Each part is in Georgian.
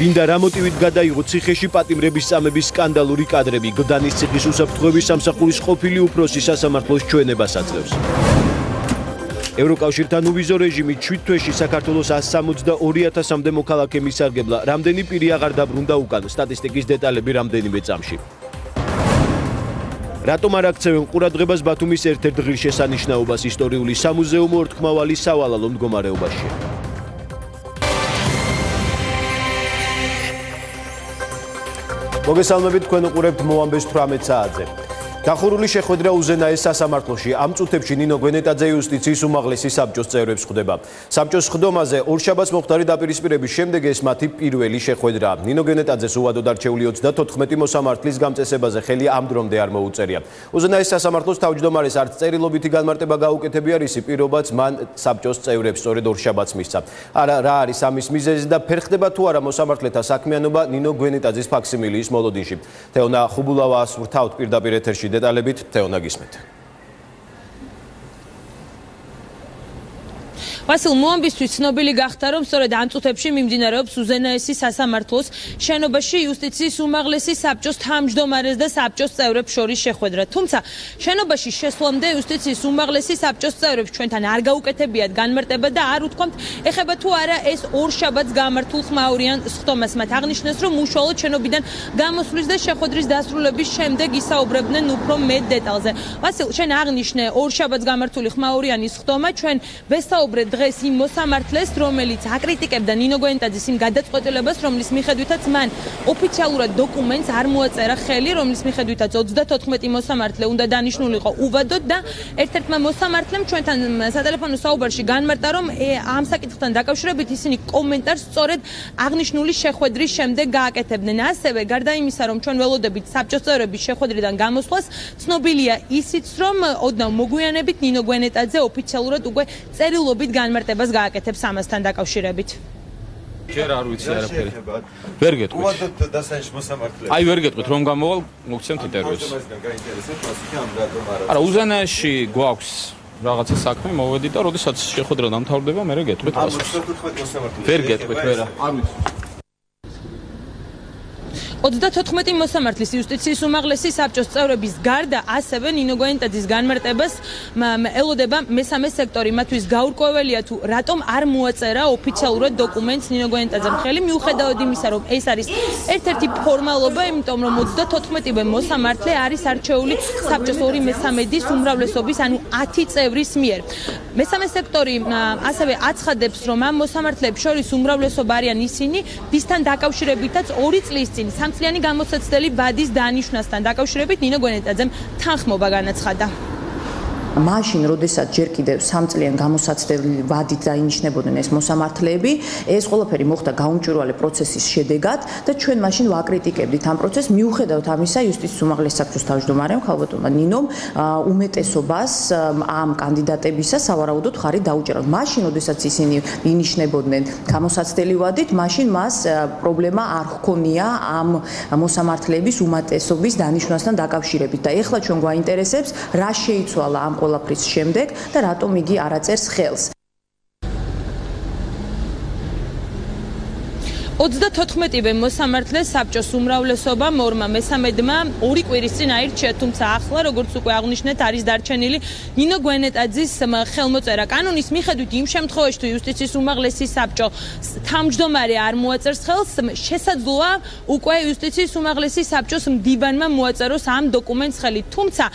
გინდა რა მოტივით გადაიღო ციხეში პატიმრების წამების სკანდალური კადრები. გდანის ციხის უსაფრთხოების სამსახურის ყოფილი უფროსი სასამართლოს ჩვენებას აძლევს. ევროკავშირთან უვიზო რეჟიმით 7 თვეში საქართველოს 162,000-მდე მოქალაქე მისარგებლა. რამდენი პირი აღარ დაბრუნდა უკან? სტატისტიკის დეტალები რამდენიმე წამში. რატომ არ აქცევენ ყურადღებას ბათუმის ერთ-ერთ ღირსშესანიშნაობას? ისტორიული სამუზეუმო ორთქმავალი სავალალო მდგომარეობაშია. მოგესალმებით, თქვენ უყურებთ მოამბეს 18 საათზე. დახურული შეხვედრა უზენაეს სასამართლოში. ამ წუთებში ნინო გვენეტაძე იუსტიციის უმაღლესი საბჭოს წევრებს ხვდება. საბჭოს ხდომაზე ორშაბათს მომხდარი დაპირისპირების შემდეგ ეს მათი პირველი შეხვედრაა. ნინო გვენეტაძეს უვადოდ არჩეული 34 მოსამართლის გამწესებაზე ხელი ამ დრომდე არ მოუწერია. უზენაეს სასამართლოს თავმჯდომარეს არც წერილობითი განმარტება გაუკეთებია, რისი პირობაც მან საბჭოს წევრებს სწორედ ორშაბათს მისცა. რა არის ამის მიზეზი და ფერხდება თუ არა მოსამართლეთა საქმიანობა ნინო გვენეტაძის ფაქსიმილიის მოლოდინში. თეონა ხუბულავას ვრთავთ პირდაპირ ეთერში. დეტალებით თეონა გისმით. ვასილ მოამბისთვის ცნობილი გახდა, რომ სწორედ ამ წუთებში მიმდინარეობს უზენაესი სასამართლოს შენობაში იუსტიციის უმაღლესი საბჭოს თავმჯდომარეს და საბჭოს წევრებს შორის შეხვედრა. თუმცა შენობაში შესვლამდე იუსტიციის უმაღლესი საბჭოს წევრებს ჩვენთან არ გაუკეთებიათ განმარტება და არ უთქვამთ, ეხება თუ არა ეს ორშაბათს გამართულ ხმაურიან სხდომას. მათ აღნიშნეს, რომ უშუალოდ შენობიდან გამოსვლის და შეხვედრის დასრულების შემდეგ ისაუბრებდნენ უფრო მეტ დეტალზე. ვასილ, შენ აღნიშნე ორშაბათს გამართული ხმაურიანი სხდომა, ჩვენ ვესაუბრეთ დღეს იმ მოსამართლეს, რომელიც აკრიტიკებდა ნინო გვენეტაძის იმ გადაწყვეტილებას, რომლის მიხედვითაც მან ოფიციალურად დოკუმენტს არ მოაწერა ხელი, რომლის მიხედვითაც 34 მოსამართლე უნდა დანიშნულიყო უვადოდ და ერთ-ერთმა მოსამართლემ ჩვენთან სატელეფონო საუბარში განმარტა, რომ ამ საკითხთან დაკავშირებით ისინი კომენტარს სწორედ აღნიშნული შეხვედრის შემდეგ გააკეთებდნენ. ასევე გარდა იმისა, რომ ჩვენ ველოდებით საბჭოს წევრების შეხვედრიდან გამოსვლას, ცნობილია ისიც, რომ ოდნავ მოგვიანებით ნინო გვენეტაძე ოფიციალურად უკვე წერილობით განმარტებას გააკეთებს ამასთან დაკავშირებით. ჯერ არ ვიცი არაფერი. ვერ გეტყვით. უვადოდ დასანიშნ მოსამართლეებს. აი ვერ გეტყვით რომ გამოვალ, მოგცემთ ინტერვიუს. არა, უზენაეში გვაქვს რაღაცა საქმე, მოვედი და როდესაც შეხვედრა დამთავრდება, მე გეტყვით. ვერ გეტყვით, ვერა. არ ვიცი. 34 მოსამართლის იუსტიციის უმაღლესი საბჭოს წევრების გარდა ასევე ნინო გვენეტაძის განმარტებას ელოდება მესამე სექტორი. მათთვის გაურკვეველია თუ რატომ არ მოაწერა ოფიციალურად დოკუმენტს ნინო გვენეტაძემ ხელი, მიუხედავად იმისა, რომ ეს არის ერთ-ერთი ფორმალობა, იმიტომ რომ 34 მოსამართლე არის არჩეული საბჭოს 2/3 უმრავლესობის, ანუ 10 წევრის მიერ. მესამე სექტორი ასევე აცხადებს, რომ ამ მოსამართლეებს შორის უმრავლესობა არიან ისინი, ვისთან დაკავშირებითაც 2 წლის წინ სამწლიანი გამოცდელი ვადის დანიშვნასთან დაკავშირებით ნინო გვენეტაძემ თანხმობა განაცხადა. მაშინ, როდესაც ჯერ კიდევ სამწლიან გამოსაცდელი ვადით დაინიშნებოდნენ ეს მოსამართლეები, ეს ყველაფერი მოხდა გაუმჭვირვალე პროცესის შედეგად და ჩვენ მაშინ ვაკრიტიკებდით ამ პროცესს, მიუხედავად ამისა, იუსტიციის უმაღლესი საბჭოს თავმჯდომარემ ხალბატონმა ნინომ უმეტესობას ამ კანდიდატებისა სავარაუდოდ ხარი დაუჭერა. მაშინ, როდესაც ისინი ინიშნებოდნენ გამოსაცდელი ვადით, მაშინ მას პრობლემა არ ჰქონია ამ მოსამართლეების უმეტესობის დანიშვნასთან დაკავშირებით და ეხლა ჩვენ გვაინტერესებს რა შეიცვალა ამ ყველაფრის შემდეგ და რატომ იგი არ აწერს ხელს. 34 მოსამართლეს საბჭოს უმრავლესობა 2/3-მა 2 კვირის წინ აირჩია, თუმცა ახლა, როგორც უკვე აღნიშნეთ, არის დარჩენილი ნინო გვენეტაძის ხელმოწერა. კანონის მიხედვით, იმ შემთხვევაში, თუ იუსტიციის უმაღლესი საბჭო თავმჯდომარე არ მოაწერს ხელს, შესაძლოა უკვე იუსტიციის უმაღლესი საბჭოს მდივანმა მოაწეროს ამ დოკუმენტს ხელი. თუმცა,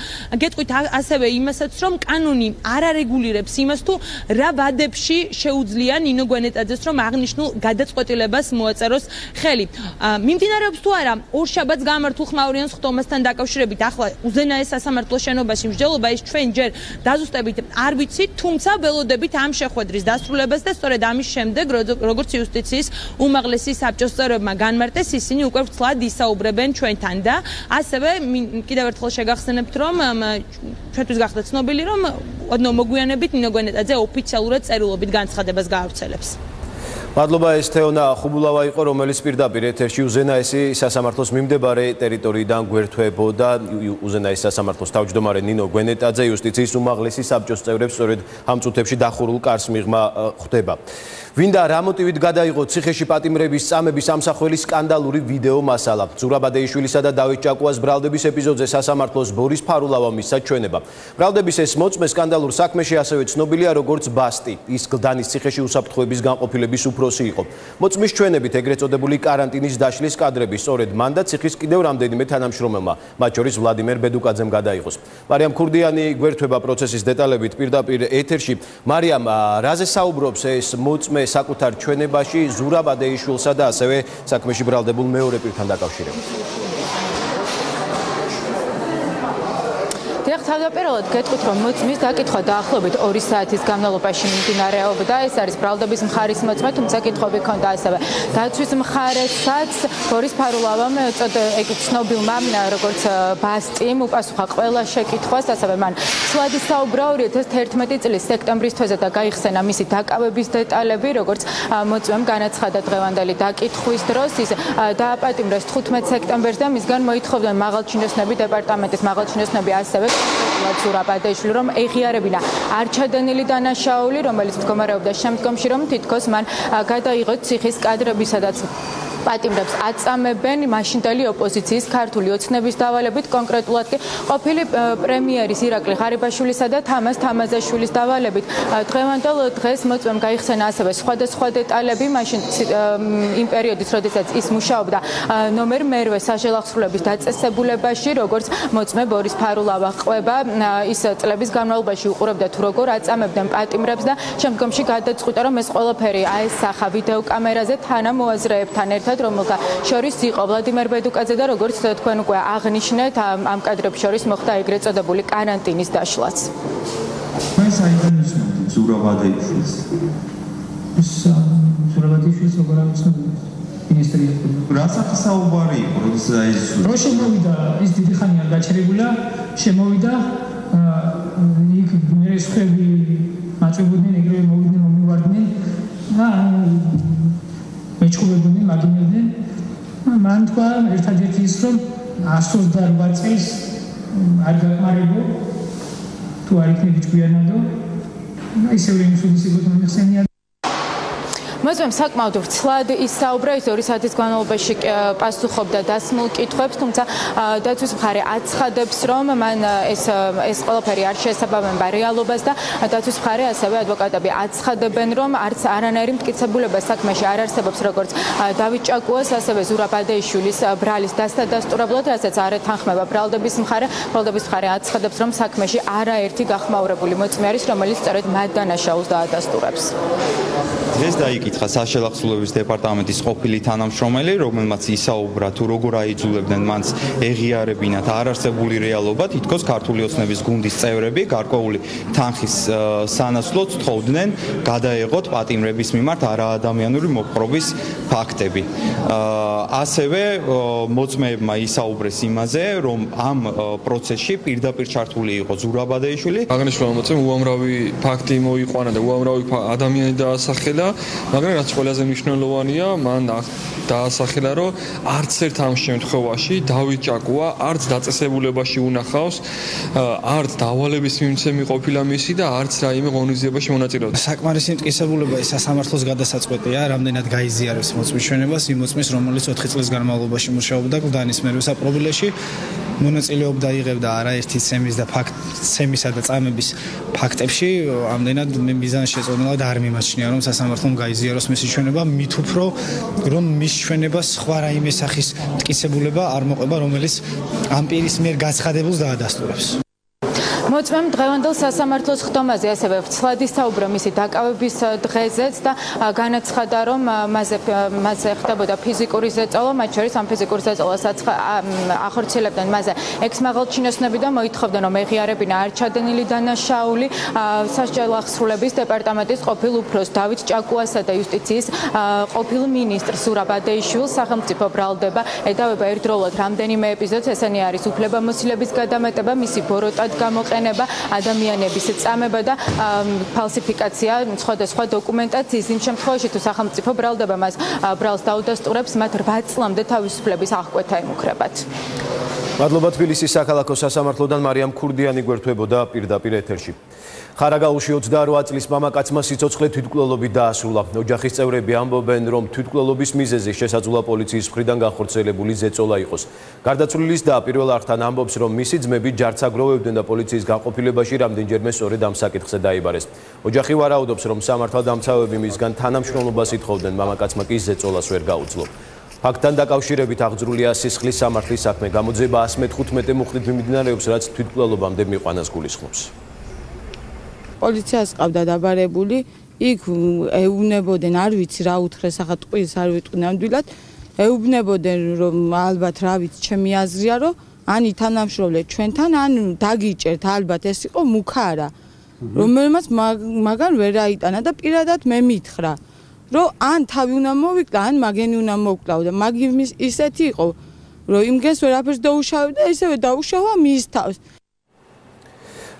გეტყვით ასევე იმასაც, რომ კანონი არ არეგულირებს იმას, თუ რა ვადებში შეუძლია ნინო გვენეტაძეს, რომ აღნიშნულ გადაწყვეტილებას მოაწეროს ხელი. მიმდინარეობს თუ არა ორშაბათს გამართულ ხმაურიან სხდომასთან დაკავშირებით ახლა უზენაეს სასამართლოს შენობაში მსჯელობა, ეს ჩვენ ჯერ დაზუსტებით არ ვიცით, თუმცა ველოდებით ამ შეხვედრის დასრულებას და სწორედ ამის შემდეგ, როგორც იუსტიციის უმაღლესი საბჭოს წევრებმა განმარტეს, ისინი უკვე ვრცლად ისაუბრებენ ჩვენთან და ასევე კიდევ ერთხელ შეგახსენებთ, რომ ჩვენთვის გახდა ცნობილი, რომ ოდნავ მოგვიანებით ნინო გვენეტაძე ოფიციალურად წერილობით განცხადებას გაავრცელებს. მადლობა ეს თეონა ხუბულავა იყო, რომელიც პირდაპირ ეთერში უზენაესი სასამართლოს მიმდებარე ტერიტორიიდან გვერდთვებოდა უზენაესი სასამართლოს თავმჯდომარე ნინო გვენეტაძე იუსტიციის უმაღლესი საბჭოს წევრებს სწორედ ამ წუთებში დახურულ კარს მიღმა ხვდება. ვინდა რა მოტივით გადაიღო ციხეში პატიმრების წამების ამსახველის სკანდალური ვიდეო მასალა. ზურაბადეიშვილისა და დავით ჭაკუას ბრალდების ეპიზოდზე სასამართლოს ბორის ფარულავამ მისცა ჩვენება. ბრალდების ეს მოწმე სკანდალურ საქმეში ასევე ცნობილია როგორც ბასტი. ის გლდანის ციხეში უსაფრთხოების განყოფილების უფროსი იყო. მოწმის ჩვენებით ეგრეთ წოდებული კარანტინის დაშლის კადრები სწორედ მან და ციხის კიდევ რამდენიმე თანამშრომელმა, მათ შორის ვლადიმერ ბედუკაძემ გადაიღოს. მარიამ ქურდიანი გვერდთვება პროცესის დეტალებით პირდაპირ ეთერში. მარიამ, რაზე საუბრობს ეს მოწმე საკუთარ ჩვენებაში ზურაბადეიშვილსა და ასევე საქმეში ბრალდებულ მეორე პირთან დაკავშირებით? თავდაპირველად გეტყვით, რომ მოწმის დაკითხვა დაახლოებით 2 საათის განმავლობაში მიმდინარეობდა. ეს არის ბრალდების მხარის მოწმე, თუმცა კითხვები ჰქონდა ასევე დაცვის მხარესაც. ბორის ფარულავამ ცნობილმა როგორც ბასტიმ უპასუხა ყველა შეკითხვას, ასევე მან ცვლადი საუბრა 2011 წლის სექტემბრის თვეზე და გაიხსენა მისი დაკავების დეტალები, როგორც მოწმემ განაცხადა დღევანდელი დაკითხვის დროს. ის დააპატიმრეს 15 სექტემბერს და მისგან მოითხოვდნენ მაღალჩინოსნები დეპარტამენტის მაღალჩინოსნები ასევე ზურაბადეიშვილი რომ ეღიარებინა არჩადენილი დანაშაული, რომელიც მდგომარეობდა შემდგომში, რომ თითქოს მან გადაიღოს ციხის კადრები, სადაც პატიმრებს აწამებენ მაშინდელი ოპოზიციის ქართული ოცნების დავალებით, კონკრეტულად კი ყოფილი პრემიერის ირაკლი ღარიბაშვილისა და თამაზ თამაზაშვილის დავალებით. დღევანდელ დღეს მოწმემ გაიხსენა ასევე სხვადასხვა დეტალები მაშინ იმ პერიოდის, როდესაც ის მუშაობდა ნომერ მერვე საჟელახსრულების დაწესებულებაში, როგორც მოწმე ბორის ფარულავა ყვება, ის წლების განმავლობაში უყურებდა თუ როგორ აწამებდნენ პატიმრებს და შემდგომში გადაწყვიტა, რომ ეს ყველაფერი აესახა ვიდეო კამერაზე თანამოაზრეებთან ერთად, რომელთა შორის იყო ვლადიმერ ბედუკაძე და როგორც თქვენ უკვე აღნიშნეთ, ამ კადრებს შორის მოხდა ეგრეთ წოდებული კარანტინის დაშლაც. მე საინტერესოა ზურაბადეიშვილს. ის ზურაბადეიშვილს როგორ ამცნობთ? მინისტრი რასაც საუბარი იყო, როდესაც ის რო შემოვიდა, ის დიდი ხანი არ გაჩერებულა, შემოვიდა იქ მერესხები მაწვებოდნენ, ეგრევე მოვიდნენ, მომივარდნენ და მეჩხუბებოდნენ, მაგინებდნენ. მან თქვა ერთადერთი ის, რომ 128 წელს არ გაკმარებო, თუ არ იქნები ჭკვიანადო, ისევე იმსუდის იყო მომიხსენია. მოწმემ საკმაოდ ვრცლად ისაუბრა, ის 2 საათის განმავლობაში პასუხობდა დასმულ კითხვებს, თუმცა დაცვის მხარე აცხადებს, რომ მან ეს ყველაფერი არ შეესაბამება რეალობას და დაცვის მხარე ასევე ადვოკატები აცხადებენ, რომ არც არანაირი მტკიცებულება საქმეში არ არსებობს, როგორც დავით ჭაკუას, ასევე ზურაბადეიშვილის ბრალის დასადასტურებლად, რასაც არ ეთანხმება ბრალდების მხარე. ბრალდების მხარე აცხადებს, რომ საქმეში არაერთი გახმაურებული მოწმე არის, რომელიც სწორედ მათ დანაშაულს დაადასტურებს. დღეს დაიკითხა საშელახსრულების დეპარტამენტის ყოფილი თანამშრომელი, რომელმაც ისაუბრა თუ როგორ აიძულებდნენ მანს ეღიარებინათ არარსებული რეალობა, თითქოს ქართული ოცნების გუნდის წევრები გარკვეული თანხის სანაცვლოდ თხოვდნენ გადაეღოთ პატიმრების მიმართ არაადამიანური მოპყრობის ფაქტები. ასევე მოწმეებმა ისაუბრეს იმაზე, რომ ამ პროცესში პირდაპირ ჩართული იყო ზურაბადეიშვილი. აღნიშნულ მოწმემ უამრავი ფაქტი მოიყვანა და უამრავი ადამიანი დაასახელა, მაგრამ რაც ყველაზე მნიშვნელოვანია, მან დაასახელა, რომ არც ერთ ამ შემთხვევაში დავით ჭაკუა არც დაწესებულებაში უნახავს, არც დავალების მიმცემი ყოფილა მისი და არც რაიმე ღონისძიებაში მონაწილეობდა. საკმარისი მტკიცებულება ის სასამართლოს გადასაწყვეტია, რამდენად გაიზიარებს მოწმის ჩვენებას, იმ მოწმის, რომელიც 4 წლის განმავლობაში მუშაობდა გლდანის მერვე საპრობილეში, მონაწილეობდა იღებდა არაერთი ცემისა და წამების ფაქტებში, ამდენად მიზანშეწონილად არ მიმაჩნია, რომ სასამართლომ გაიზიაროს მისი ჩვენება, მით უფრო რომ მის ჩვენებას სხვა რაიმე სახის მტკიცებულება არ მოყვება, რომელიც ამ პირის მიერ გაცხადებულს დაადასტურებს. მოწმემ დღევანდელ სასამართლოს ხდომაზე ასევე ვრცლად ისაუბრა მისი დაკავების დღეზეც და განაცხადა, რომ მასზე ხდებოდა ფიზიკური ზეწოლა, მათ შორის ამ ფიზიკურ ზეწოლასაც ახორციელებდნენ მასზე ექს-მაღალჩინოსნები და მოითხოვდნენ, რომ ეღიარებინა არჩადენილი დანაშაული საშელახსრულების დეპარტამენტის ყოფილ უფროს დავით ჭაკუასა და იუსტიციის ყოფილ მინისტრს ზურაბადეიშვილს. სახელმწიფო ბრალდება ედავება ერთდროულად რამდენიმე ეპიზოდს, ესენი არის უფლებამოსილების გადამეტება, მისი ბოროტად გამოყენება იყენება ადამიანების წამება და ფალსიფიკაცია სხვადასხვა დოკუმენტაციის იმ შემთხვევაში თუ სახელმწიფო ბრალდება მას ბრალს დაუდასტურებს მათ 8 წლამდე თავისუფლების აღკვეთა ემუქრებათ. მადლობა თბილისის საქალაქო სასამართლოდან მარიამ ქურდიანი გვერდთვებოდა პირდაპირ ეთერში. ხარაგაულში 28 წლის მამაკაცმა სიცოცხლე თვითმკვლელობით დაასრულა. ოჯახის წევრები ამბობენ, რომ თვითმკვლელობის მიზეზი შესაძლოა პოლიციის მხრიდან განხორციელებული ზეწოლა იყოს. გარდაცვლილის და პირველ არხთან ამბობს, რომ მისი ძმები ჯარც აგროვებდნენ და პოლიციის განყოფილებაში რამდენჯერმე სწორედ ამ საკითხზე დაიბარეს. ოჯახი ვარაუდობს, რომ სამართალდამცავები მისგან თანამშრომლობას ითხოვდნენ, მამაკაცმა კი ზეწოლას ვერ გაუძლო. ფაქტთან დაკავშირებით აღძრულია სისხლის სამართლის საქმე. გამოძიება 115 მუხლით მიმდინარეობს, რაც თვითმკვლელობამდე მიყვანას გულისხმობს. პოლიციას ყავდა დაბარებული, იქ ეუბნებოდნენ, არ ვიცი რა უთხრეს, ახლა ტყუილს არ ვიტყვი ნამდვილად, ეუბნებოდნენ, რომ ალბათ რა ვიცი, ჩემი აზრია, რომ ანი თანამშრომლეთ ჩვენთან, ან დაგიჭერთ, ალბათ ეს იყო მუქარა, რომელმაც მაგან ვერ აიტანა და პირადად მე მითხრა, რომ ან თავი უნდა მოვიკლა, ან მაგენი უნდა მოვკლავ და მაგის ისეთი იყო, რომ იმგენს ვერაფერს დაუშავებდა, ისევე დაუშავა მის თავს.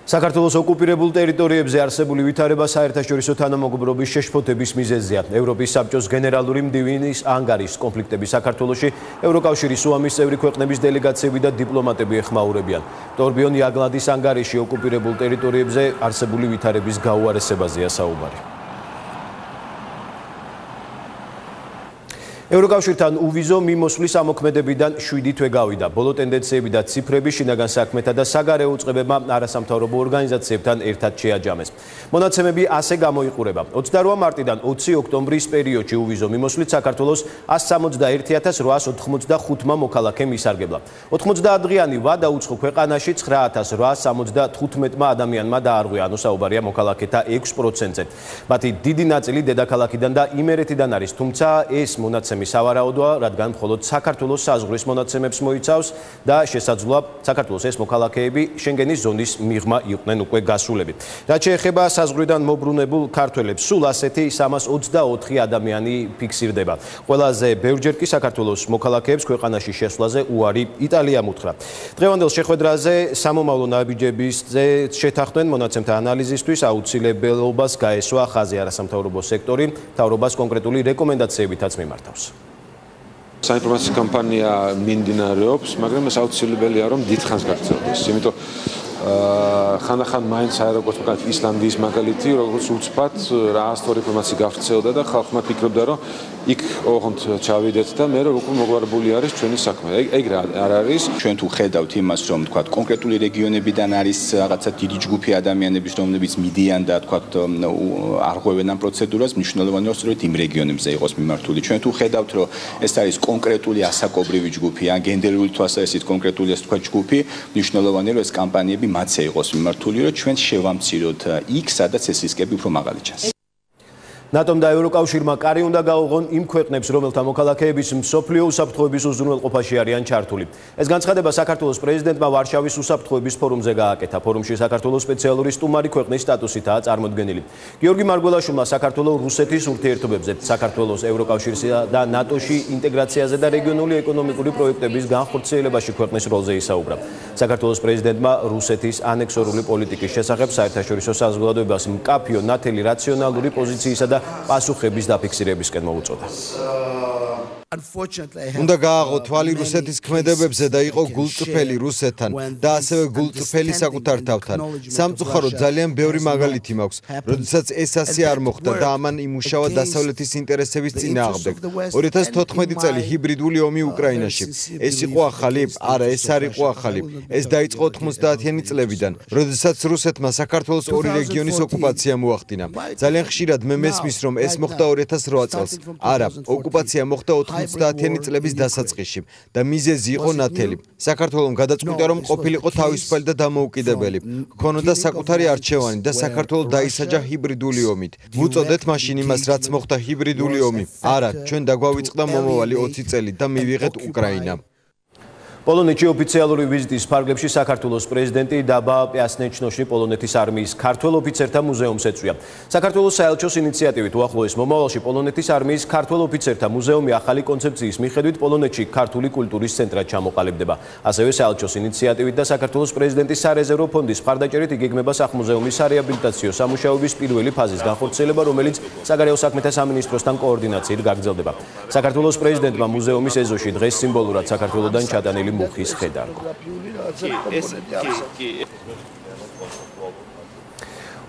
საქართველოს ოკუპირებულ ტერიტორიებზე არსებული ვითარება საერთაშორისო თანამოგობრობის შეშფოთების მიზეზია. ევროპის საბჭოს გენერალური მდივნის ანგარის კონფლიქტები საქართველოში ევროკავშირის უამის წევრი ქვეყნების დელეგაციები და დიპლომატები ეხმაურებიან. ტორბიონ იაგლადის ანგარიში ოკუპირებულ ტერიტორიებზე არსებული ვითარების გაუარესებაზეა საუბარი. ევროკავშირთან უვიზო მიმოსვლის ამოქმედებიდან 7 თვე გავიდა. ბოლო ტენდენციები და ციფრები შინაგან საქმეთა და საგარეო უწყებებმა არასამთავრობო ორგანიზაციებთან ერთად შეაჯამეს. მონაცემები ასე გამოიყურება. 28 მარტიდან 20 ოქტომბრის პერიოდში უვიზო მიმოსვლით საქართველოს 171,885 მოქალაქემ ისარგებლა. 90 დღიანი ვადა უცხო ქვეყანაში 9,875 ადამიანმა დაარღვია, ანუ საუბარია მოქალაქეთა 6%-ზე. მათი დიდი ნაწილი დედაქალაქიდან და იმერეთიდან არის, თუმცა ეს მონაცემები სავარაუდოა, რადგან მხოლოდ საქართველოს საზღვრის მონაცემებს მოიცავს და შესაძლოა საქართველოს ეს მოქალაქეები შენგენის ზონის მიღმა იყვნენ უკვე გასულები. რაც შეეხება საზღვრიდან მობრუნებულ ქართველებს, სულ ასეთი 324 ადამიანი ფიქსირდება. ყველაზე ბევრჯერ კი საქართველოს მოქალაქეებს ქვეყანაში შესვლაზე უარი იტალიამ უთხრა. დღევანდელ შეხვედრაზე სამომავლო ნაბიჯებზე შეთანხმდნენ მონაცემთა ანალიზისთვის აუცილებლობას გაესვა ხაზი არასამთავრობო სექტორი, მთავრობას კონკრეტული რეკომენდაციებითაც მიმართავს. საინფორმაციო კამპანია მიმდინარეობს, მაგრამ ეს აუცილებელია, რომ დიდხანს გაგრძელდეს. იმიტომ ხანდახან მაინც როგორც ვთქვათ, ისლანდიის მაგალითი, როგორც უცბად რაასთორ ინფორმაცია გავრცელდა და ხალხმა ფიქრობდა, რომ იქ ოღონდ ჩავიდეთ და მე უკვე მოგვარებული არის ჩვენი საქმე. ეგ არ არის. ჩვენ თუ ხედავთ იმას, რომ ვთქვათ, კონკრეტული რეგიონებიდან არის რაღაცა დიდი ჯგუფი ადამიანების, რომლებიც მიდიან და ვთქვათ, არღვევენ ამ პროცედურას, მნიშვნელოვანია, რომ სწორედ იმ რეგიონებზე იყოს მიმართული. ჩვენ თუ ხედავთ, რომ ეს არის კონკრეტული ასაკობრივი ჯგუფი, ან გენდერული თვალსაზრისით კონკრეტული ეს ვთქვათ ჯგუფი, მნიშვნელოვანია, რომ ეს კამპანიები მათზე იყოს მიმართული, რომ ჩვენ შევამციროთ იქ, სადაც ეს რისკები უფრო მაღალი ჩანს. ნატომ და ევროკავშირმა კარი უნდა გაუღონ იმ ქვეყნებს, რომელთა მოქალაქეების მსოფლიო უსაფრთხოების უზრუნველყოფაში არიან ჩართული. ეს განცხადება საქართველოს პრეზიდენტმა ვარშავის უსაფრთხოების ფორუმზე გააკეთა. ფორუმში საქართველოს სპეციალური სტუმარი ქვეყნის სტატუსითაა წარმოდგენილი. გიორგი მარგველაშვილმა საქართველოს რუსეთის ურთიერთობებზე, საქართველოს ევროკავშირსა და ნატოში ინტეგრაციაზე და რეგიონული ეკონომიკური პროექტების განხორციელებაში ქვეყნის როლზე ისაუბრა. საქართველოს პრეზიდენტმა რუსეთის ანექსორული პოლიტიკის შესახებ საერთაშორისო საზოგადოებას მკაფიო, ნათელი, რაციონალური პოზიციისა და პასუხების დაფიქსირებისკენ მოუწოდა. უნდა გააღო თვალი რუსეთის ქმედებებზე და იყო გულწრფელი რუსეთთან და ასევე გულწრფელი საკუთარ თავთან. სამწუხაროდ ძალიან ბევრი მაგალითი მაქვს, როდესაც ეს ასე არ მოხდა და ამან იმუშავა დასავლეთის ინტერესების წინააღმდეგ. 2014 წელი ჰიბრიდული ომი უკრაინაში. ეს იყო ახალი? არა, ეს არ იყო ახალი. ეს დაიწყო 90-იანი წლებიდან, როდესაც რუსეთმა საქართველოს ორი რეგიონის ოკუპაცია მოახდინა. ძალიან ხშირად მე მესმის, რომ ეს მოხდა 2008 წელს. არა, ოკუპაცია მოხდა 90-იანი წლების დასაწყისში და მიზეზი იყო ნათელი. საქართველოს გადაწყვიტა, რომ ყოფილიყო თავისუფალი და დამოუკიდებელი. ჰქონოდა საკუთარი არჩევანი და საქართველოს დაისაჯა ჰიბრიდული ომით. ვუწოდეთ მაშინ იმას, რაც მოხდა ჰიბრიდული ომი. არა, ჩვენ დაგვავიწყდა მომავალი 20 წელი და მივიღეთ უკრაინა. პოლონეთში ოფიციალური ვიზიტის ფარგლებში საქართველოს პრეზიდენტი დაბა პიასნეჩნოში პოლონეთის არმიის ქართველ ოფიცერთა მუზეუმს ეწვია. საქართველოს საელჩოს ინიციატივით უახლოეს მომავალში პოლონეთის არმიის ქართველ ოფიცერთა მუზეუმი ახალი კონცეფციის მიხედვით პოლონეთში ქართული კულტურის ცენტრად ჩამოყალიბდება. ასევე საელჩოს ინიციატივით და საქართველოს პრეზიდენტის სარეზერვო ფონდის მხარდაჭერით იგეგმება სახმუზეუმის სარეაბილიტაციო სამუშაოების პირველი ფაზის განხორციელება, რომელიც საგარეო საქმეთა სამინისტროსთან კოორდინაციით გაგრძელდება. საქართველოს პრეზიდენტმა მუზეუმის ეზოში დღეს სიმბოლურად საქართველოდან ჩატანილი მუხის ხედა.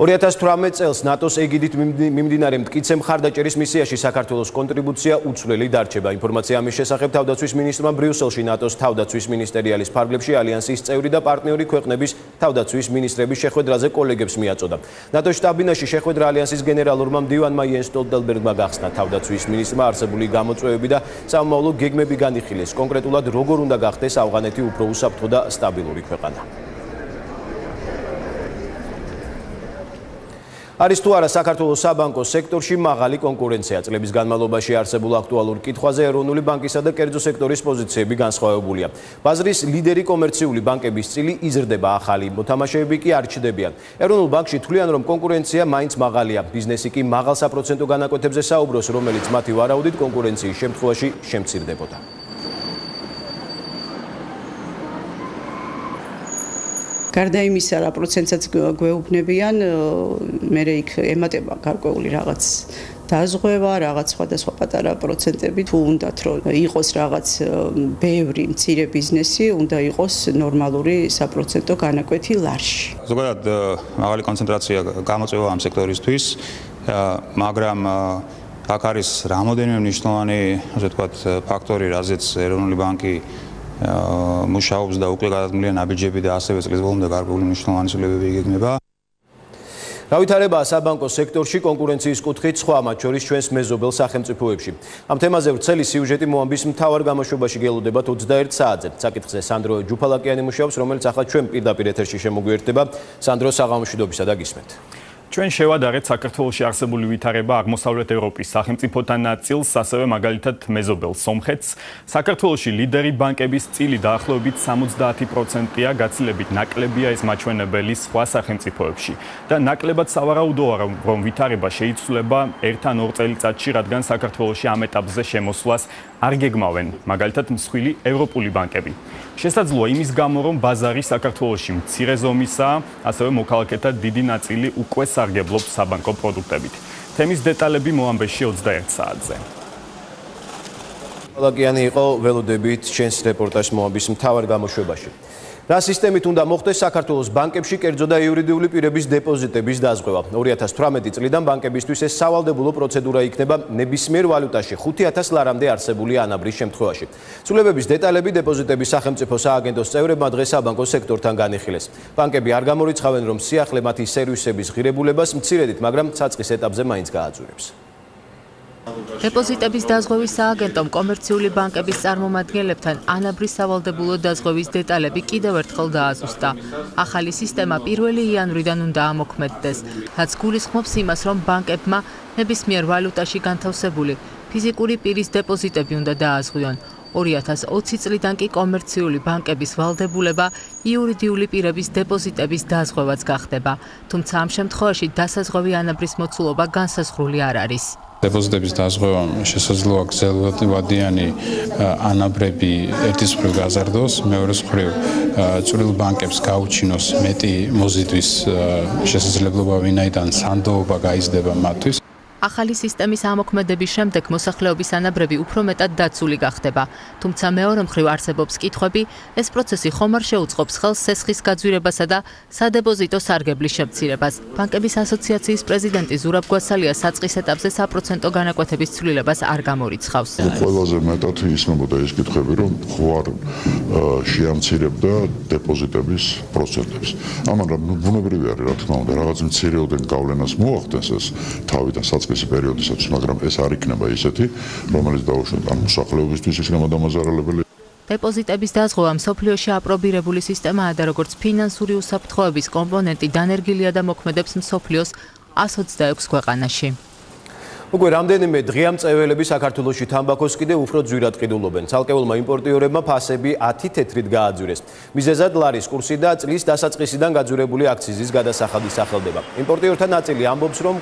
2018 წელს ნატოს ეგიდით მიმდინარე მტკიცე მხარდაჭერის მისიაში საქართველოს კონტრიბუცია უცვლელი დარჩება. ინფორმაცია ამის შესახებ თავდაცვის მინისტრმა ბრიუსელში ნატოს თავდაცვის მინისტერიალის ფარგლებში ალიანსის წევრი და პარტნიორი ქვეყნების თავდაცვის მინისტრების შეხვედრაზე კოლეგებს მიაწოდა. ნატოს შტაბ-ბინაში შეხვედრა ალიანსის გენერალურმა მდივანმა იენს სტოლტენბერგმა გახსნა. თავდაცვის მინისტრმა არსებული გამოწვევები და სამომავლო გეგმები განიხილეს. კონკრეტულად როგორ უნდა გახდეს ავღანეთი უფრო უსაფრთხო და სტაბილური ქვეყანა. არის თუ არა საქართველოს საბანკო სექტორში მაღალი კონკურენცია. წლების განმავლობაში არსებულ აქტუალურ კითხვაზე ეროვნული ბანკისა და კერძო სექტორის პოზიციები განსხვავებულია. ბაზრის ლიდერი კომერციული ბანკების წილი იზრდება, ახალი მოთამაშეები კი არ ჩნდებიან. ეროვნულ ბანკში თვლიან, რომ კონკურენცია მაინც მაღალია. ბიზნესი კი მაღალ საპროცენტო განაკვეთებზე საუბრობს, რომელიც მათი ვარაუდით კონკურენციის შემთხვევაში შემცირდებოდა. გარდა იმისა, რა პროცენტსაც გვეუბნებიან, მე იქ ემატება გარკვეული რაღაც დაზღვევა, რაღაც სხვადასხვა პატარა პროცენტები, თუ უნდათ რომ იყოს რაღაც ბევრი მცირე ბიზნესი, უნდა იყოს ნორმალური საპროცენტო განაკვეთი ლარში. ზოგადად მაღალი კონცენტრაცია გამოწვევა ამ სექტორისთვის, მაგრამ აქ არის რამოდენიმე მნიშვნელოვანი, ასე ვთქვათ, ფაქტორი, რაზეც ეროვნული ბანკი მუშაობს და უკვე გადადგმულია ნაბიჯები და ასევე წლის ბოლომდე გარკვეული მნიშვნელოვანი ცვლილებები იგეგმება. რა ვითარებაა საბანკო სექტორში კონკურენციის კუთხით სხვა, მათ შორის ჩვენს მეზობელ სახელმწიფოებში. ამ თემაზე ვრცელი სიუჟეტი მოამბის მთავარ გამოშვებაში გელოდებათ 21 საათზე. საკითხზე სანდრო ჯუფალაკიანი მუშაობს, რომელიც ახლა ჩვენ პირდაპირ ეთერში შემოგვიერთდება. სანდრო, საღამოშვიდობისა და გისმენთ. ჩვენ შევადარეთ საქართველოში არსებული ვითარება აღმოსავლეთ ევროპის სახელმწიფოთა ნაწილს, ასევე მაგალითად მეზობელ სომხეთს. საქართველოში ლიდერი ბანკების წილი დაახლოებით 70%-ია, გაცილებით ნაკლებია ეს მაჩვენებელი სხვა სახელმწიფოებში. და ნაკლებად სავარაუდოა, რომ ვითარება შეიცვლება 1-2 წელიწადში, რადგან საქართველოში ამ ეტაპზე შემოსვლას არ გეგმავენ, მაგალითად მსხვილი ევროპული ბანკები. შესაძლოა იმის გამო, რომ ბაზარი საქართველოში მცირე ზომისაა, ასევე მოქალაქეთა დიდი ნაწილი უკვე სარგებლობს საბანკო პროდუქტებით. თემის დეტალები მოამბეში 21 საათზე. ლაკიანი იყო ველოდებით ჩვენს რეპორტაჟს მოამბის მთავარ გამოშვებაში. რა სისტემით უნდა მოხდეს საქართველოს ბანკებში კერძო და იურიდიული პირების დეპოზიტების დაზღვევა. 2018 წლიდან ბანკებისთვის ეს სავალდებულო პროცედურა იქნება ნებისმიერ ვალუტაში 5000 ლარამდე არსებული ანაბრის შემთხვევაში. ცვლილებების დეტალები დეპოზიტების სახელმწიფო სააგენტოს წევრებმა დღეს საბანკო სექტორთან განიხილეს. ბანკები არ გამორიცხავენ, რომ სიახლე მათი სერვისების ღირებულებას მცირედით, მაგრამ საწყის ეტაპზე მაინც გააძვირებს. დეპოზიტების დაზღვევის სააგენტომ კომერციული ბანკების წარმომადგენლებთან ანაბრის სავალდებულო დაზღვევის დეტალები კიდევ ერთხელ დააზუსტა. ახალი სისტემა 1 იანვრიდან უნდა ამოქმედდეს, რაც გულისხმობს იმას, რომ ბანკებმა ნებისმიერ ვალუტაში განთავსებული ფიზიკური პირის დეპოზიტები უნდა დააზღვიონ. 2020 წლიდან კი კომერციული ბანკების ვალდებულება იურიდიული პირების დეპოზიტების დაზღვევაც გახდება. თუმცა ამ შემთხვევაში დასაზღვევი ანაბრის მოცულობა განსაზღვრული არ არის. დეპოზიტების დაზღვევა შესაძლოა გრძელვადიანი ანაბრები ერთის მხრივ გაზარდოს, მეორეს მხრივ წვრილ ბანკებს გაუჩინოს მეტი მოზიდვის შესაძლებლობა, ვინაიდან სანდოობა გაიზრდება მათთვის. ახალი სისტემის ამოქმედების შემდეგ მოსახლეობის ანაბრები უფრო მეტად დაცული გახდება. თუმცა მეორე მხრივ არსებობს კითხვები, ეს პროცესი ხომ არ შეუწყობს ხელს სესხის გაძვირებასა და სადეპოზიტო სარგებლის შემცირებას. ბანკების ასოციაციის პრეზიდენტი ზურაბ გვასალია საწყის ეტაპზე საპროცენტო განაკვეთების ცვლილებას არ გამორიცხავს. ყველაზე მეტად ისმებოდა ეს კითხვები, რომ ხო არ შეამცირებდა დეპოზიტების პროცენტებს. ამიტომ ბუნებრივი არის, რა თქმა უნდა, რაღაც მცირეოდენ გავლენას მოახდენს ეს თავიდან საწყის პერიოდისაც, მაგრამ ეს არ იქნება ისეთი, რომელიც დაუშვათ ამ მოსახლეობისთვის იქნება დამაზარალებელი. დეპოზიტების დაზღვევა მსოფლიოში აპრობირებული სისტემაა და როგორც ფინანსური უსაფრთხოების კომპონენტი დანერგილია და მოქმედებს მსოფლიოს 126 ქვეყანაში. უკვე რამდენიმე დღეა მწვერვალები საქართველოში თამბაქოს კიდე უფრო ძვირად ყიდულობენ. ცალკეულმა იმპორტიორებმა ფასები 10 თეთრით გააძვირეს. მიზეზად ლარის კურსი და წლის დასაწყისიდან გაძვირებული აქციზის გადასახადი სახელდება. იმპორტიორთა ნაწილი ამბობს, რომ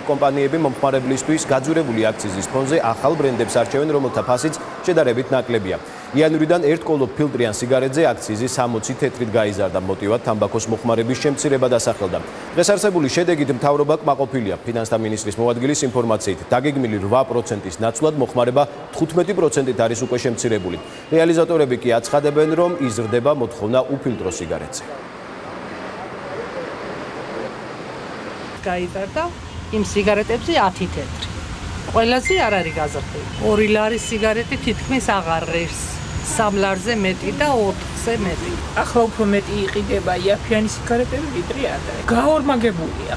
კომპანიები მომხმარებლისთვის გაძვირებული აქციზის ფონზე ახალ ბრენდებს არჩევენ, რომელთა ფასიც შედარებით ნაკლებია. იანვრიდან ერთ კოლო ფილტრიან სიგარეტზე აქციზი 60 თეთრით გაიზარდა. მოტივად თამბაქოს მოხმარების შემცირება დასახელდა. დღეს არსებული შედეგით მთავრობა კმაყოფილია. ფინანსთა მინისტრის მოადგილის ინფორმაციით, დაგეგმილი 8%-ის ნაცვლად მოხმარება 15%-ით არის უკვე შემცირებული. რეალიზატორები კი აცხადებენ, რომ იზრდება მოთხოვნა უფილტრო სიგარეტზე. გაიზარდა იმ სიგარეტებზე 10 თეთრი. ყველაზე არ არის გაზრდილი. 2 ლარის სიგარეტი თითქმის აღარ ღირს. 3 ლარზე მეტი და 4-ზე მეტი. ახლა უფრო მეტი იყიდება იაფიანი სიგარეტები ვიდრე ადრე. გაორმაგებულია.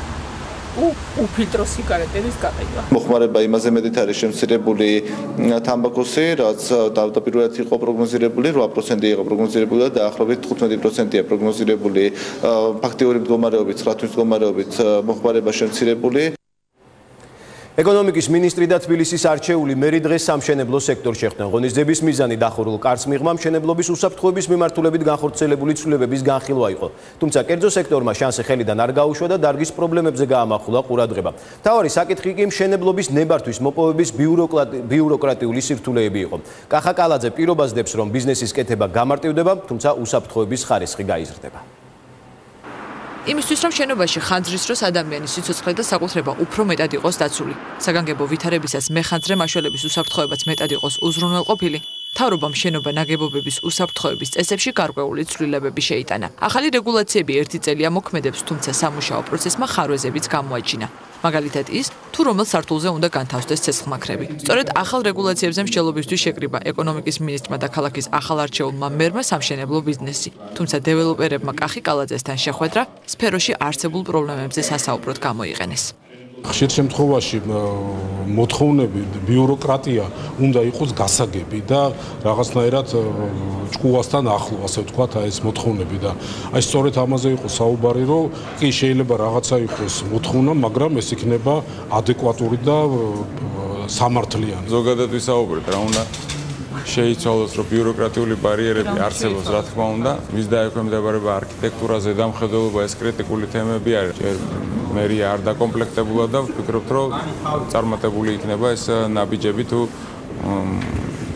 უფილტრო სიგარეტების გაყიდვა. მოხმარება იმაზე მეტით არის შემცირებული თამბაქოსი, რაც თავდაპირველად იყო პროგნოზირებული, 8% იყო პროგნოზირებული და დაახლოებით 15%-ია პროგნოზირებული. ფაქტიური მდგომარეობით, 9 თვის მდგომარეობით მოხმარება შემცირებული. ეკონომიკის მინისტრი და თბილისის არჩეული მერი დღეს სამშენებლო სექტორში ხდნენ. ღონისძიების მიზანი დახურულ კარს მიღმა მშენებლობის უსაფრთხოების მიმართულებით განხორციელებული ცვლილებების განხილვა იყო. თუმცა კერძო სექტორმა შანსი ხელიდან არ გაუშვა და დარგის პრობლემებზე გაამახვილა ყურადღება. მთავარი საკითხი კი მშენებლობის ნებართვის მოპოვების ბიუროკრატიული სირთულეები იყო. კახა კალაძე პირობას დებს, რომ ბიზნესის კეთება გამარტივდება, თუმცა უსაფრთხოების ხარისხი გაიზრდება. იმისთვის, რომ შენობაში ხანძრის დროს ადამიანის სიცოცხლე და საკუთრება უფრო მეტად იყოს დაცული. საგანგებო ვითარებისას მეხანძრე მაშველების უსაფრთხოებაც მეტად იყოს უზრუნველყოფილი. მთავრობამ შენობა ნაგებობების უსაფრთხოების წესებში გარკვეული ცვლილებები შეიტანა. ახალი რეგულაციები 1 წელია მოქმედებს, თუმცა სამუშაო პროცესმა ხარვეზებიც გამოაჩინა. მაგალითად ის, თუ რომელ სართულზე უნდა განთავსდეს ცეცხლმაქრები. სწორედ ახალ რეგულაციებზე მსჯელობისთვის შეკრიბა ეკონომიკის მინისტრმა და ქალაქის ახალ არჩეულმა მერმა სამშენებლო ბიზნესი. თუმცა დეველოპერებმა კახი კალაძესთან შეხვედრა სფეროში არსებულ პრობლემებზე სასაუბროდ გამოიყენეს. ხშირ შემთხვევაში მოთხოვნები ბიუროკრატია უნდა იყოს გასაგები და რაღაცნაირად ჭკუასთან ახლო, ასე ვთქვათ, ეს მოთხოვნები და აი სწორედ ამაზე იყო საუბარი, რომ კი შეიძლება რაღაცა იყოს მოთხოვნა, მაგრამ ეს იქნება ადეკვატური და სამართლიანი. ზოგადად ვისაუბრეთ, რა უნდა შეიცვალოს, რომ ბიუროკრატიული ბარიერები არსებობს, რა თქმა უნდა, მის დაექვემდებარება არქიტექტურაზე და მხედველობა ეს კრიტიკული თემები არის. მერია არ დაკომპლექტებულა და ვფიქრობთ, რომ წარმატებული იქნება ეს ნაბიჯები თუ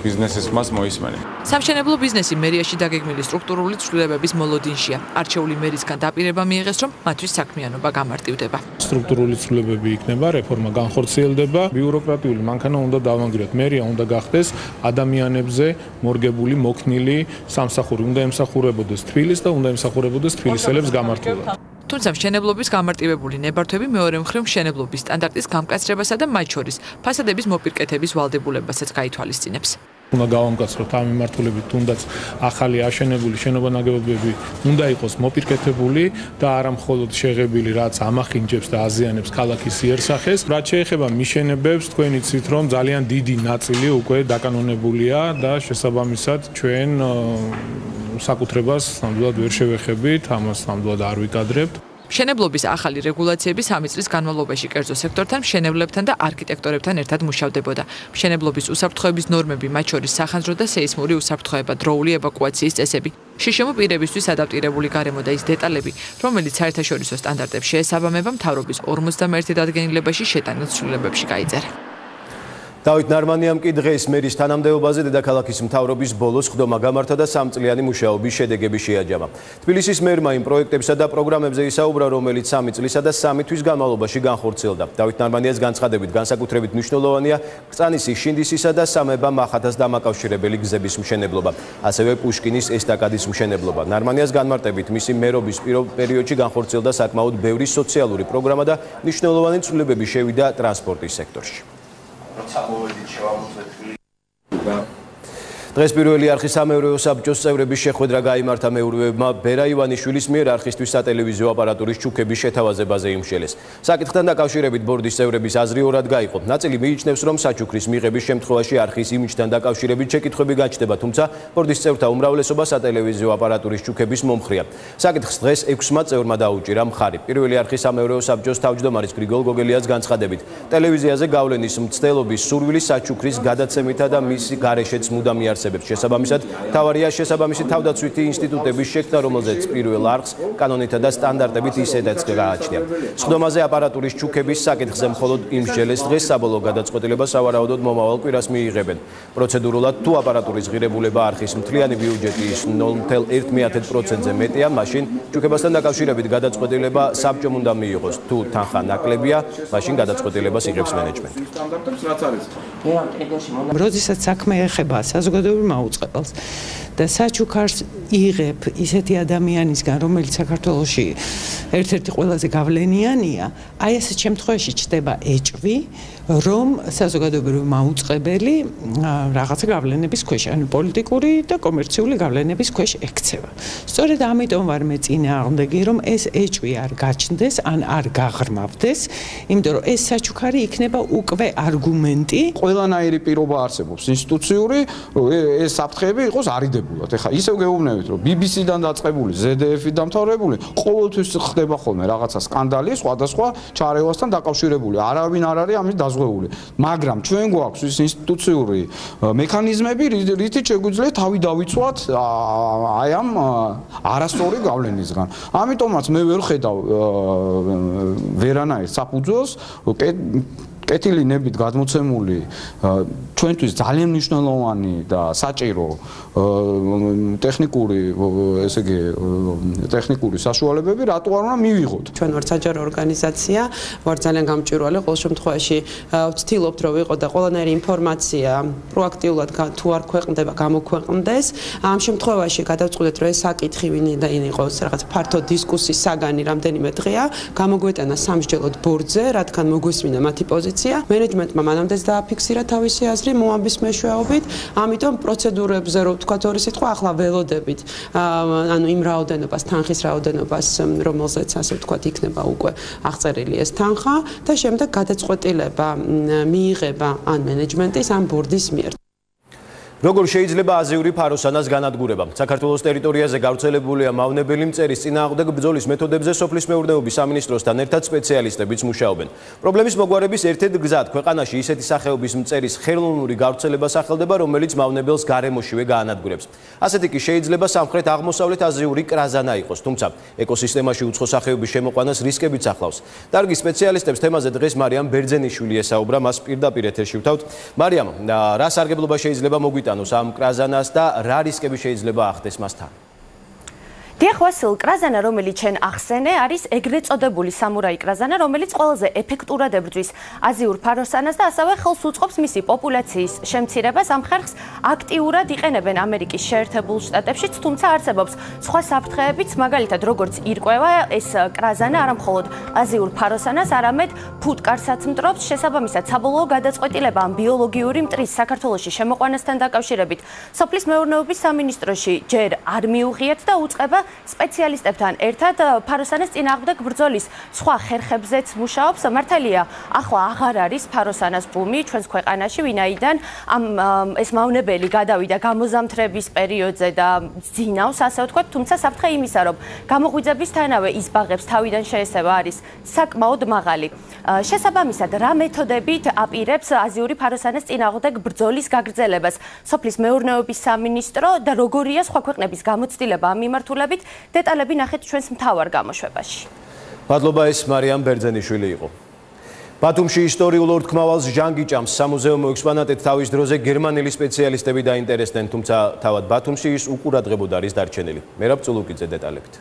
ბიზნესის მას მოისმენის. სამშენებლო ბიზნესი მერიაში დაგეგმილი სტრუქტურული ცვლილებების მოლოდინშია. არჩეული მერისგან დაპირება მიიღეს, რომ მათთვის საქმიანობა გამარტივდება. სტრუქტურული ცვლილებები იქნება, რეფორმა განხორციელდება, ბიუროკრატიული მანქანა უნდა დავანგრიოთ. მერია უნდა გახდეს ადამიანებზე მორგებული, მოქნილი სამსახური, უნდა ემსახურებოდეს თბილისს და უნდა ემსახურებოდეს თბილისელებს გამართულად. თუმცა მშენებლობის გამარტივებული ნებართვები მეორე მხრივ მშენებლობის სტანდარტის გამკაცრებასა და მათ შორის ფასადების მოპირკეთების ვალდებულებასაც გაითვალისწინებს. უნდა გავამკაცროთ ამ მიმართულებით, თუნდაც ახალი აშენებული შენობა-ნაგებობები უნდა იყოს მოპირკეთებული და არა მხოლოდ შეღებილი, რაც ამახინჯებს და აზიანებს ქალაქის იერსახეს. რაც შეეხება მიშენებებს, თქვენ იცით, რომ ძალიან დიდი ნაწილი უკვე დაკანონებულია და შესაბამისად ჩვენ საკუთრებას ნამდვილად ვერ შევეხებით, ამას ნამდვილად არ ვიკადრებთ. მშენებლობის ახალი რეგულაციები 3 წლის განმავლობაში კერძო სექტორთან, მშენებლებთან და არქიტექტორებთან ერთად მუშავდებოდა. მშენებლობის უსაფრთხოების ნორმები, მათ შორის სახანძრო და სეისმური უსაფრთხოება, დროული ევაკუაციის წესები, შიშემო პირებისთვის ადაპტირებული გარემო და ის დეტალები, რომელიც საერთაშორისო სტანდარტებს შეესაბამება, მთავრობის 51 დადგენილებაში შეტანილ ცვლილებებში გაიწერა. დავით ნარმანიამ კი დღეს მერის თანამდებობაზე დედაქალაქის მთავრობის ბოლოს ხდომა გამართა და 3 წლიანი მუშაობის შედეგები შეაჯამა. თბილისის მერმა იმ პროექტებსა და პროგრამებზე ისაუბრა, რომელიც 3 წლისა და 3 თვის განმავლობაში განხორციელდა. დავით ნარმანიას განცხადებით, განსაკუთრებით მნიშვნელოვანია კრწანისის, შინდისისა და სამება მახათას დამაკავშირებელი გზების მშენებლობა, ასევე პუშკინის ესტაკადის მშენებლობა. ნარმანიას განმარტებით, მისი მერობის პერიოდში განხორციელდა საკმაოდ ბევრი სოციალური პროგრამა და მნიშვნელოვანი ცვლილებები შევიდა ტრანსპორტის სექტორში. დღეს პირველი არხის სამეურვეო საბჭოს წევრების შეხვედრა გაიმართა მეურვეებმა ბერა ივანიშვილის მიერ არხისთვის სატელევიზიო აპარატურის ჩუქების შეთავაზებაზე იმსჯელეს. საკითხთან დაკავშირებით ბორდის წევრების აზრი ორად გაიყო. ნაწილი მიიჩნევს, რომ საჩუქრის მიღების შემთხვევაში არხის იმიჯთან დაკავშირებით შეკითხვები გაჩნდება, თუმცა ბორდის წევრთა უმრავლესობა სატელევიზიო აპარატურის ჩუქების მომხრეა. საკითხს დღეს 6-მა წევრმა დაუჭირა მხარი. პირველი არხის სამეურვეო საბჭოს თავმჯდომარის გრიგოლ გოგელიას განცხადებით, ტელევიზიაზე გავლენის მცდელობის სურვილი საჩუქრის გადაცემითა და მისი გარეშეც მუდამ იარსებებს. შესაბამისად, თავარია შესაბამისი თავდაცვითი ინსტიტუტების შექმნა, რომელზეც პირველ არხს კანონითა და სტანდარტებით ისედაც გააჩნია. სხდომაზე აპარატურის ჩუქების საკითხზე მხოლოდ იმსჯელეს დღეს საბოლოო გადაწყვეტილება სავარაუდოდ მომავალ კვირას მიიღებენ. პროცედურულად თუ აპარატურის ღირებულება არხის მთლიანი ბიუჯეტის 0.1%-ზე მეტია, მაშინ ჩუქებასთან დაკავშირებით გადაწყვეტილება საბჭომ უნდა მიიღოს. თუ თანხა ნაკლებია, მაშინ გადაწყვეტილებას იღებს მენეჯმენტი. როდესაც საქმე ეხება საზოგადოებრივ მაუწყებელს და საჩუქარს იღებ ისეთი ადამიანისგან, რომელიც საქართველოში ერთ-ერთი ყველაზე გავლენიანია, აი ესეთ შემთხვევაში ჩდება ეჭვი, რომ საზოგადოებრივი მაუწყებელი რაღაცა გავლენების ქვეშ, ანუ პოლიტიკური და კომერციული გავლენების ქვეშ ექცევა. სწორედ ამიტომ ვარ მე წინააღმდეგი, რომ ეს ეჭვი არ გაჩნდეს, ან არ გაღრმავდეს, იმიტომ რომ ეს საჩუქარი იქნება უკვე არგუმენტი. ყველანაირი პირობა არსებობს ინსტიტუციური, ეს საფრთხეები იყოს არიდებულად. ეხლა ისევ გეუბნებით, რომ BBC-დან დაწყებული, ZDF-ით დამთავრებული, ყოველთვის ხდება ხოლმე რაღაცა სკანდალი სხვადასხვა ჩარევასთან დაკავშირებული. არავინ არ არის ამის დაზღვეული. მაგრამ ჩვენ გვაქვს ის ინსტიტუციური მექანიზმები, რითიც შეგვიძლია თავი დავიცვათ აი ამ არასწორი გავლენისგან. ამიტომაც მე ვერ ხედავ ვერანაირ საფუძველს კეთილი ნებით გადმოცემული ჩვენთვის ძალიან მნიშვნელოვანი და საჭირო ტექნიკური, ესე იგი, ტექნიკური საშუალებები რატო არ უნდა მივიღოთ. ჩვენ ვართ საჯარო ორგანიზაცია, ვართ ძალიან გამჭვირვალე, ყოველ შემთხვევაში ვცდილობთ, რომ ვიყო და ყველანაირი ინფორმაცია პროაქტიულად თუ არ ქვეყნდება, გამოქვეყნდეს. ამ შემთხვევაში გადავწყვეტეთ, რომ ეს საკითხი ვინაიდან იყოს რაღაც ფართო დისკუსიის საგანი რამდენიმე დღეა, გამოგვეტანა სამსჯელოდ ბორდზე, რადგან მოგვესმინა მათი პოზიცია. მენეჯმენტმა მანამდეც დააფიქსირა თავისი აზრი მოამბის მეშვეობით, ამიტომ პროცედურებზე რო ვთქვათ ორი სიტყვა, ახლა ველოდებით, ანუ იმ რაოდენობას, თანხის რაოდენობას, რომელზეც ასე ვთქვათ, იქნება უკვე აღწერილი ეს თანხა და შემდეგ გადაწყვეტილება მიიღება ან მენეჯმენტის, ან ბორდის მიერ. როგორ შეიძლება აზიური ფაროსანას განადგურება? საქართველოს ტერიტორიაზე გავრცელებულია მავნებელი მწერის წინააღმდეგ ბრძოლის მეთოდებზე სოფლის მეურნეობის სამინისტროსთან ერთად სპეციალისტებიც მუშაობენ. პრობლემის მოგვარების ერთ-ერთი გზად ქვეყანაში ისეთი სახეობის მწერის ხელოვნური გავრცელება სახელდება, რომელიც მავნებელს გარემოშივე გაანადგურებს. ასეთი კი შეიძლება სამხრეთ-აღმოსავლეთ აზიური კრაზანა იყოს, თუმცა ეკოსისტემაში უცხო სახეობის შემოყვანას რისკებიც ახლავს. დარგის სპეციალისტებს თემაზე დღეს მარიამ ბერძენიშვილი ესაუბრა, მას პირდაპირ ეთერში ვთავთ. მარიამ, რა სარგებლობა შეიძლება მოგვიტანოს ამ კრაზანას და რა რისკები შეიძლება ახდეს მასთან? დიახ, ვასილ, კრაზანა, რომელიც ჩვენ ახსენე, არის ეგრეთ წოდებული სამურაი კრაზანა, რომელიც ყველაზე ეფექტურად ებრძვის აზიურ ფაროსანას და ასევე ხელს უწყობს მისი პოპულაციის შემცირებას. ამ ხერხს აქტიურად იყენებენ ამერიკის შეერთებულ შტატებშიც, თუმცა არსებობს სხვა საფრთხეებიც, მაგალითად, როგორც ირკვევა ეს კრაზანა არა მხოლოდ აზიურ ფაროსანას, არამედ ფუტკარსაც მტრობს. შესაბამისად, საბოლოო გადაწყვეტილება ამ ბიოლოგიური მტრის საქართველოში შემოყვანასთან დაკავშირებით სოფლის მეურნეობის სამინისტროში ჯერ არ მიუღიათ და უწყება სპეციალისტებთან ერთად ფაროსანას წინააღმდეგ ბრძოლის სხვა ხერხებზეც მუშაობს. მართალია, ახლა აღარ არის ფაროსანას ბუმი ჩვენს ქვეყანაში, ვინაიდან ეს მავნებელი გადავიდა გამოზამთრების პერიოდზე და ძინავს, ასე ვთქვათ, თუმცა საფრთხე იმისა, რომ გამოღვიძებისთანავე ის ბაღებს თავიდან შეესება არის საკმაოდ მაღალი. შესაბამისად, რა მეთოდებით აპირებს აზიური ფაროსანას წინააღმდეგ ბრძოლის გაგრძელებას სოფლის მეურნეობის სამინისტრო და როგორია სხვა ქვეყნების გამოცდილება ამ მიმართულებით? დეტალები ნახეთ ჩვენს მთავარ გამოშვებაში. მადლობა, ეს მარიამ ბერძენიშვილი იყო. ბათუმში ისტორიულ ორთქმავალს ჟანგი ჭამს. სამუზეუმო ექსპონატით თავის დროზე გერმანელი სპეციალისტები დაინტერესდნენ, თუმცა თავად ბათუმში ის უყურადღებოდ არის დარჩენილი. მერაბ წულუკიძე დეტალებით.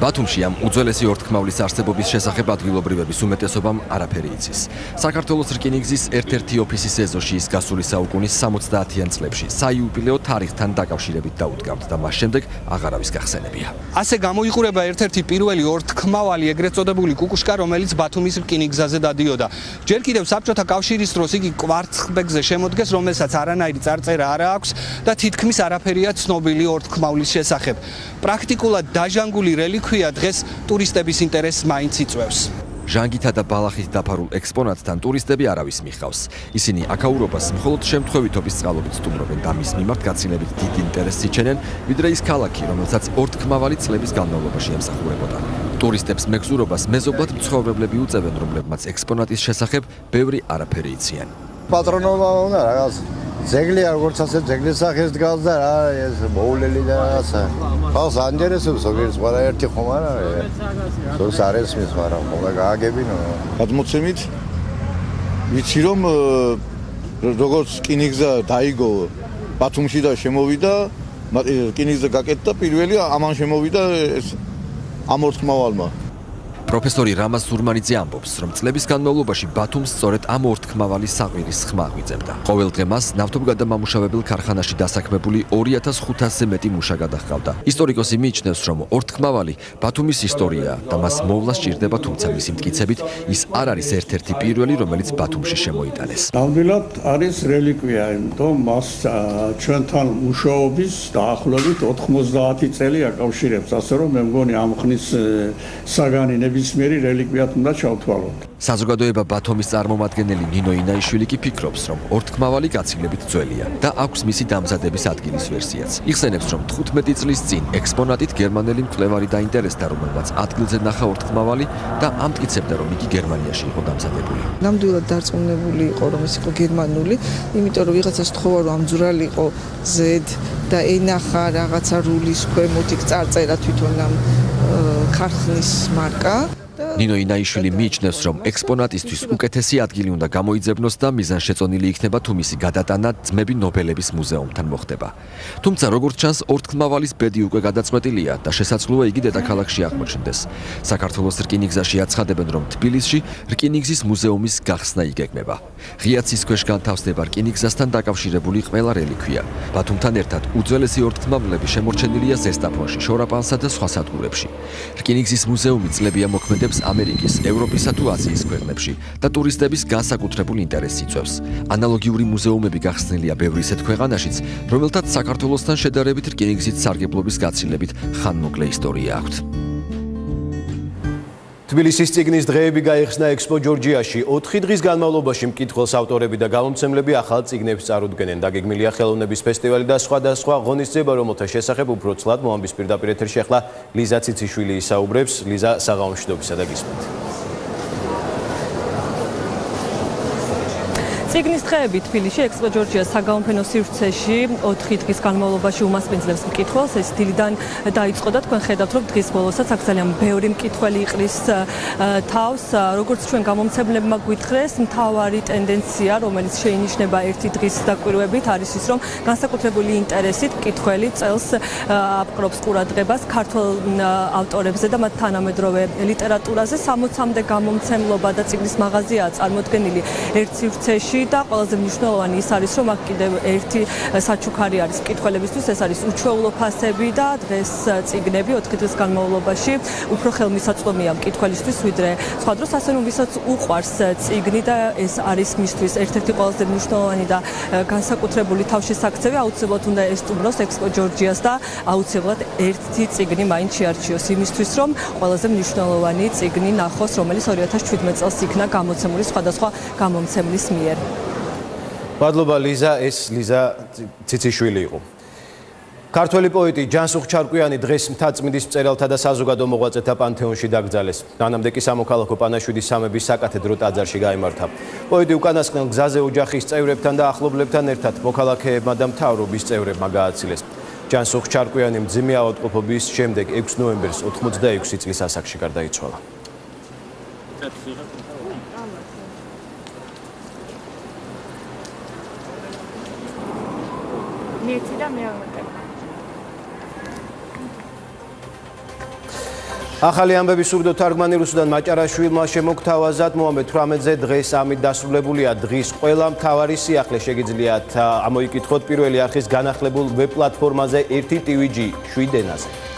ბათუმში ამ უძველესი ორთქმავლის არსებობის შესახებ ადგილობრივების უმეტესობამ არაფერი იცის. საქართველოს რკინიგზის ერთ-ერთი ოფისის ეზოში ის გასული საუკუნის 70-იან წლებში საიუბილეო თარიღთან დაკავშირებით დაუდგამთ და მას შემდეგ აღარავის გახსენებია. ასე გამოიყურება ერთ-ერთი პირველი ორთქმავალი ეგრეთ წოდებული კუკუშკა, რომელიც ბათუმის რკინიგზაზე დადიოდა. ჯერ კიდევ საბჭოთა კავშირის დროს იგი კვარცხლბეკზე შემოდგეს, რომელსაც არანაირი წარწერა არ აქვს და თითქმის არაფერია ცნობილი ორთქმავლის შესახებ. პრაქტიკულად დაჟანგული რელიქვია დღეს ტურისტების ინტერესს მაინც იწვევს. ჟანგითა და ბალახით დაფარულ ექსპონატთან ტურისტები არავის მიხავს. ისინი აქაურობას მხოლოდ შემთხვევითობის წყალობით სტუმრობენ და მის მიმართ გაცილებით დიდ ინტერესს იჩენენ, ვიდრე ის ქალაქი, რომელსაც ორთქმავალი წლების განმავლობაში ემსახურებოდა. ტურისტებს მეგზურობას მეზობლად მცხოვრებლები უწევენ, რომლებმაც ექსპონატის შესახებ ბევრი არაფერი იციან. პატრონობა უნდა რაღაც ძეგლი როგორც ასე ძეგლის სახეს დგას და რა ეს მოულელი და რაღაცა. ხალხს ანჯერესებს ზოგიერთს ყველა ერთი ხომ არა? ზოგს არ ესმის, მაგრამ ხოლმე გააგებინო. გადმოცემით ვიცი რომ როგორც რკინიგზა დაიგო ბათუმში და შემოვიდა, რკინიგზა გაკეთდა პირველი ამან შემოვიდა ეს ამ ორთქმავალმა. პროფესორი რამაზ სურმანიძე ამბობს, რომ წლების განმავლობაში ბათუმს სწორედ ამ ორთქმავალი საყვირის ხმა გვიწევდა. ყოველ დღე მას ნავთობგადამამუშავებელ ქარხანაში დასაქმებული 2500-ზე მეტი მუშა გადაჰყავდა. ისტორიკოსი მიიჩნევს, რომ ორთქმავალი ბათუმის ისტორიაა და მას მოვლა სჭირდება, თუმცა მისი მტკიცებით ის არ არის ერთ-ერთი პირველი, რომელიც ბათუმში შემოიტანეს. ნამდვილად არის რელიკვია, იმიტომ მას ჩვენთან მუშაობის დაახლოებით 90 წელი აკავშირებს, ასე რომ მე მგონი ამ ხნის საგანი ნებისმიერი რელიკვიად უნდა ჩავთვალოთ. საზოგადოება ბათუმის წარმომადგენელი ნინო ინაიშვილი კი ფიქრობს, რომ ორთქმავალი გაცილებით ძველია და აქვს მისი დამზადების ადგილის ვერსიაც. იხსენებს, რომ 15 წლის წინ ექსპონატით გერმანელი მკვლევარი დაინტერესდა, რომელმაც ადგილზე ნახა ორთქმავალი და ამტკიცებდა, რომ იგი გერმანიაში იყო დამზადებული. ნამდვილად დარწმუნებული იყო, რომ ეს იყო გერმანული, იმიტომ რომ ვიღაცას თხოვა, რომ ამძვრალი იყო Z და ენახა რაღაცა rulis ქვემოთ იქ წარწერა თვითონ ამ ქარხნის მარკა. ნინო ინაიშვილი მიიჩნევს, რომ ექსპონატისთვის უკეთესი ადგილი უნდა გამოიძებნოს და მიზანშეწონილი იქნება თუ მისი გადატანა ძმები ნობელების მუზეუმთან მოხდება. თუმცა როგორც ჩანს, ორთქმავალის ბედი უკვე გადაწყვეტილია და შესაძლოა იგი დედაქალაქში აღმოჩნდეს. საქართველოს რკინიგზაში აცხადებენ, რომ თბილისში რკინიგზის მუზეუმის გახსნა იგეგმება. ღია ცის ქვეშ განთავსდება რკინიგზასთან დაკავშირებული ყველა რელიკვია. ბათუმთან ერთად უძველესი ორთქმავლები შემორჩენილია ზესტაფონში, შორაპანსა და სხვა სადგურებში. რკინიგზის მუზეუმი წლებია მოქმედებს ამერიკის, ევროპისა თუ აზიის ქვეყნებში და ტურისტების განსაკუთრებულ ინტერესს იწვევს. ანალოგიური მუზეუმები გახსნილია ბევრ ისეთ ქვეყანაშიც, რომელთაც საქართველოსთან შედარებით რკინიგზით სარგებლობის გაცილებით ხანმოკლე ისტორია აქვთ. თბილისის წიგნის დღეები გაიხსნა ექსპო ჯორჯიაში. 4 დღის განმავლობაში მკითხველს ავტორები და გამომცემლები ახალ წიგნებს წარუდგენენ. დაგეგმილია ხელოვნების ფესტივალი და სხვადასხვა ღონისძიება, რომელთა შესახებ უფრო ცლად მოამბის პირდაპირ ეთერში ახლა ლიზა ციციშვილი ისაუბრებს. ლიზა, საღამომშვიდობისა და გისმენთ. წიგნის დღეები თბილისში ექსპო ჯორჯიას საგამოფენო სივრცეში 4 დღის განმავლობაში უმასპინძლებს მკითხველს. ეს დილიდან დაიწყო და თქვენ ხედავთ, რომ დღის ბოლოსაც აქ ძალიან ბევრი მკითხველი იყრის თავს. როგორც ჩვენ გამომცემლებმა გვითხრეს, მთავარი ტენდენცია, რომელიც შეინიშნება ერთი დღის დაკვირვებით, არის ის, რომ განსაკუთრებული ინტერესით მკითხველი წელს აპყრობს ყურადღებას ქართველ ავტორებზე და მათ თანამედროვე ლიტერატურაზე. 60-მდე გამომცემლობა და წიგნის მაღაზიაა წარმოდგენილი ერთ სივრცეში. და ყველაზე მნიშვნელოვანი ის არის, რომ აქ კიდევ ერთი საჩუქარი არის მკითხველებისთვის, ეს არის უჩვეულო ფასები და დღეს წიგნები 4 დღის განმავლობაში უფრო ხელმისაწვდომია მკითხველისთვის, ვიდრე სხვა დროს, ასე რომ ვისაც უყვარს წიგნი და ეს არის მისთვის ერთ-ერთი ყველაზე მნიშვნელოვანი და განსაკუთრებული თავშესაქცევი, აუცილებლად უნდა ესტუმროს ექსპო ჯორჯიას და აუცილებლად ერთი წიგნი მაინც შეარჩიოს იმისთვის, რომ ყველაზე მნიშვნელოვანი წიგნი ნახოს, რომელიც 2017 წელს იქნა გამოცემული სხვადასხვა გამომცემლის მიერ. მადლობა ლიზა, ეს ლიზა ციციშვილი იყო. ქართველი პოეტი ჯანსუღ ჩარკვიანი დღეს მთაწმინდის მწერალთა და საზოგადო მოღვაწეთა პანთეონში დაკრძალეს. მანამდე კი სამოქალაქო პანაშვიდის სამების საკათედრო ტაძარში გაიმართა. პოეტი უკანასკნელ გზაზე ოჯახის წევრებთან და ახლობლებთან ერთად მოქალაქეებმა და მთავრობის წევრებმა გააცილეს. ჯანსუღ ჩარკვიანი მძიმე ავადმყოფობის შემდეგ 6 ნოემბერს 86 წლის ასაკში გარდაიცვალა. ახალი ამბების სურდო თარგმანი რუსუდან მაჭარაშვილმა შემოგთავაზა მოამბე 18-ზე დღეს ამით დასრულებულია დღის ყველა მთავარი სიახლე შეგიძლიათ ამოიკითხოთ პირველი არხის განახლებულ ვებ პლატფორმაზე 1 TVG 7 ენაზე.